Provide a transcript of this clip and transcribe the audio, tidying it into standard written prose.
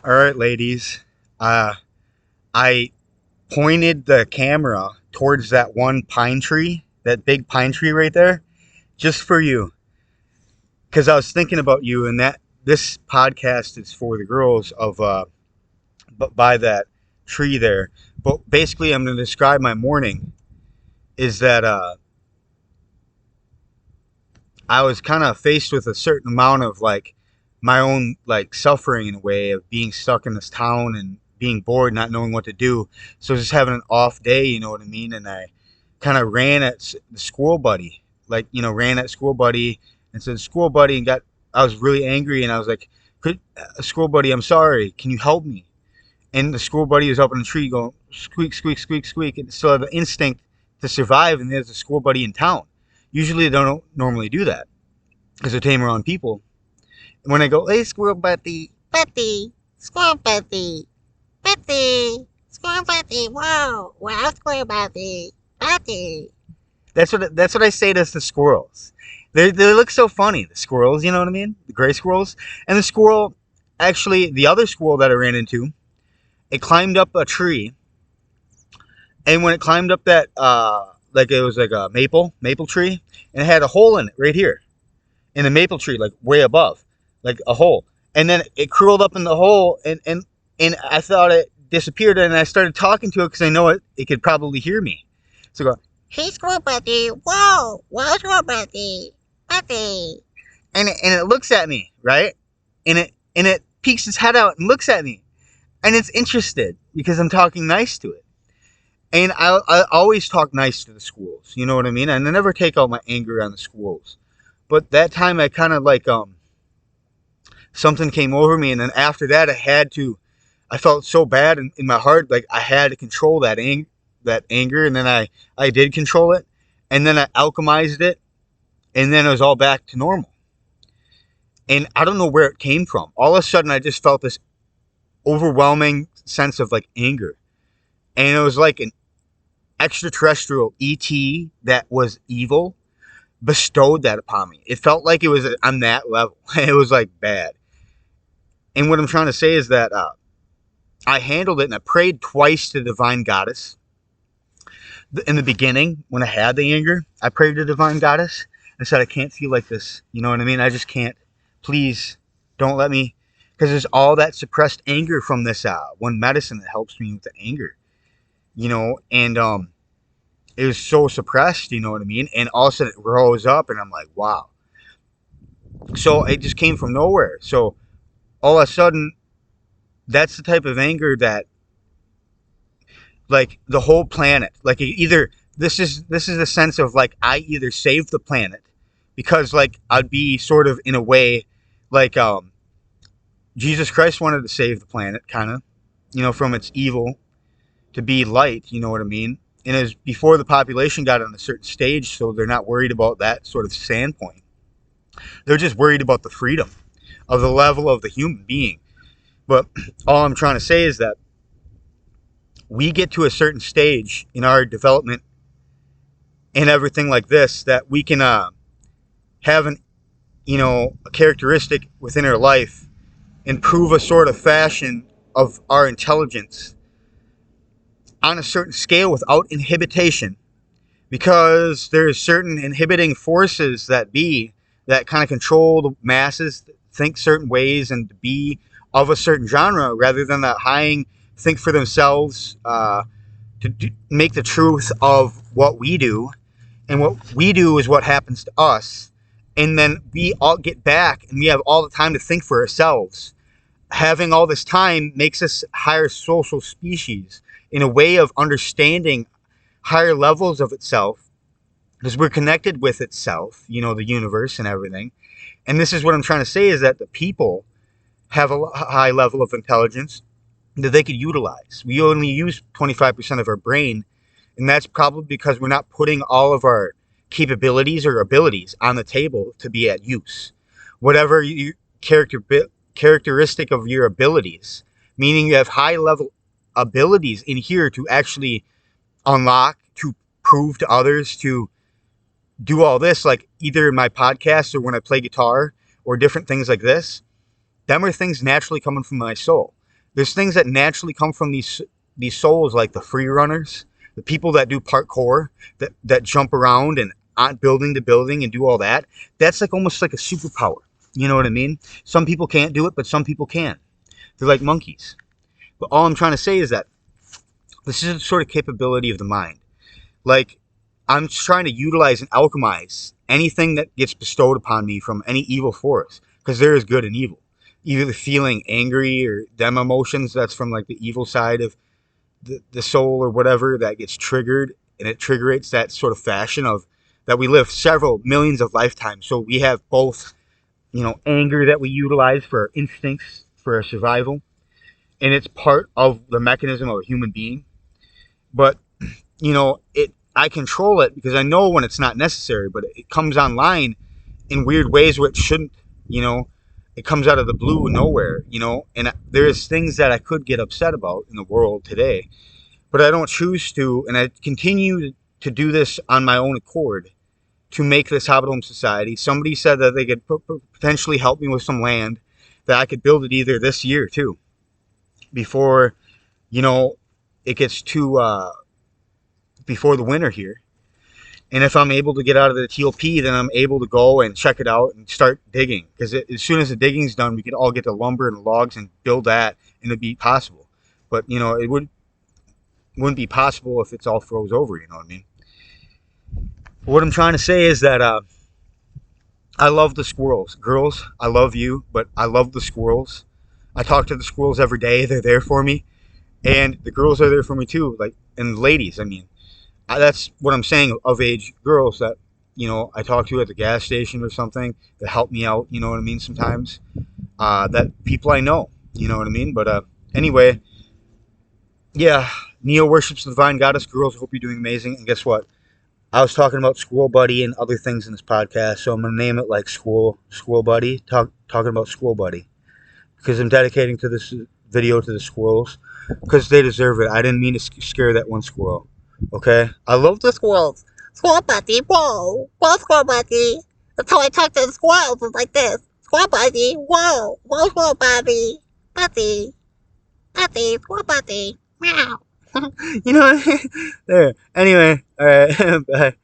All right, ladies. Uh, I pointed the camera towards that one pine tree, that big pine tree right there, just for you, because I was thinking about you, and that this podcast is for the girls of by that tree there. But basically, I'm going to describe my morning. Is that I was kind of faced with a certain amount of like my own like suffering in a way of being stuck in this town and being bored, not knowing what to do. So just having an off day, you know what I mean? And I kind of ran at the school buddy, like, ran at school buddy and said, school buddy, and I was really angry and I was like, school buddy, I'm sorry. Can you help me? And the school buddy was up in the tree going, squeak, squeak, squeak, squeak. And still have the instinct to survive. And there's a school buddy in town. Usually they don't normally do that because they're tame around people. And when I go, hey, squirrel buddy, Buddy, squirrel buddy, buddy, squirrel buddy, wow, squirrel buddy, buddy. that's what I say to the squirrels. They look so funny, the squirrels, you know what I mean? The gray squirrels. And the squirrel, actually, the other squirrel that I ran into, it climbed up a tree. And when it climbed up that, like it was like a maple tree, and it had a hole in it right here in the maple tree, like way above, like a hole. And then it curled up in the hole, and I thought it disappeared, and I started talking to it because I know it could probably hear me. So I go, Hey, squirrel buddy, wow, squirrel buddy, buddy. and it looks at me, right? And it peeks its head out and looks at me, and it's interested because I'm talking nice to it. And I always talk nice to the squirrels, you know what I mean? And I never take out my anger on the squirrels. But that time I kind of like something came over me, and then after that I felt so bad in my heart, like I had to control that anger, and then I did control it, and then I alchemized it, and then it was all back to normal. And I don't know where it came from. All of a sudden I just felt this overwhelming sense of like anger, and it was like an extraterrestrial ET that was evil bestowed that upon me. It felt like it was on that level. It was like bad. And what I'm trying to say is that I handled it, and I prayed twice to the divine goddess. In the beginning, when I had the anger, I prayed to the divine goddess and said, I can't feel like this. You know what I mean? I just can't. Please don't let me. Because there's all that suppressed anger from this one medicine that helps me with the anger. And it was so suppressed, you know what I mean? And all of a sudden it rose up, and I'm like, wow. So it just came from nowhere. So all of a sudden, that's the type of anger that, like, the whole planet, like, either this is a sense of like I either save the planet because like I'd be sort of in a way like Jesus Christ wanted to save the planet, kind of, from its evil to be light, you know what I mean? And it was before the population got on a certain stage, so they're not worried about that sort of standpoint. They're just worried about the freedom of the level of the human being. But all I'm trying to say is that we get to a certain stage in our development and everything like this that we can have a characteristic within our life and prove a sort of fashion of our intelligence on a certain scale without inhibition, because there's certain inhibiting forces that kind of control the masses, think certain ways, and to be of a certain genre rather than that high think for themselves, make the truth of what we do, and what we do is what happens to us, and then we all get back and we have all the time to think for ourselves. Having all this time makes us higher social species in a way of understanding higher levels of itself, because we're connected with itself, the universe and everything. And this is what I'm trying to say, is that the people have a high level of intelligence that they could utilize. We only use 25% of our brain, and that's probably because we're not putting all of our capabilities or abilities on the table to be at use. Whatever your characteristic of your abilities, meaning you have high level abilities in here to actually unlock, to prove to others, to do all this, like either in my podcast or when I play guitar or different things like this. Them are things naturally coming from my soul. There's things that naturally come from these souls, like the free runners, the people that do parkour, that jump around and on building to building and do all that. That's like almost like a superpower. You know what I mean? Some people can't do it, but some people can. They're like monkeys. But all I'm trying to say is that this is a sort of capability of the mind. Like, I'm trying to utilize and alchemize anything that gets bestowed upon me from any evil force, because there is good and evil. Either feeling angry or them emotions that's from like the evil side of the soul or whatever that gets triggered, and it triggers that sort of fashion of that we live several millions of lifetimes. So we have both, anger that we utilize for our instincts, for our survival, and it's part of the mechanism of a human being. But it I control it because I know when it's not necessary, but it comes online in weird ways where it shouldn't. You know, it comes out of the blue nowhere. And there's things that I could get upset about in the world today, but I don't choose to, and I continue to do this on my own accord to make this Hobbit Home Society. Somebody said that they could potentially help me with some land that I could build it either this year too, before you know it gets too before the winter here. And if I'm able to get out of the TOP, then I'm able to go and check it out and start digging. Because as soon as the digging's done, we could all get the lumber and the logs and build that, and it'd be possible. But it wouldn't be possible if it's all froze over. You know what I mean? What I'm trying to say is that I love the squirrels. Girls, I love you, but I love the squirrels. I talk to the squirrels every day. They're there for me, and the girls are there for me too. Like, and ladies, I mean, that's what I'm saying. Of age girls that I talk to at the gas station or something that help me out. You know what I mean? Sometimes that people I know. You know what I mean? But anyway, yeah. Neo worships the divine goddess. Girls, I hope you're doing amazing. And guess what? I was talking about Squirrel Buddy and other things in this podcast, so I'm gonna name it like Squirrel Buddy. Talking about Squirrel Buddy because I'm dedicating to this video to the squirrels because they deserve it. I didn't mean to scare that one squirrel. Okay, I love the Squirrels. Squirrel buddy, whoa. Whoa, squirrel buddy. That's how I talk to the squirrels. It's like this. Squirrel buddy, whoa. Whoa, squirrel buddy. Buddy. Buddy, squirrel buddy. Meow. there. Anyway, all right. Bye.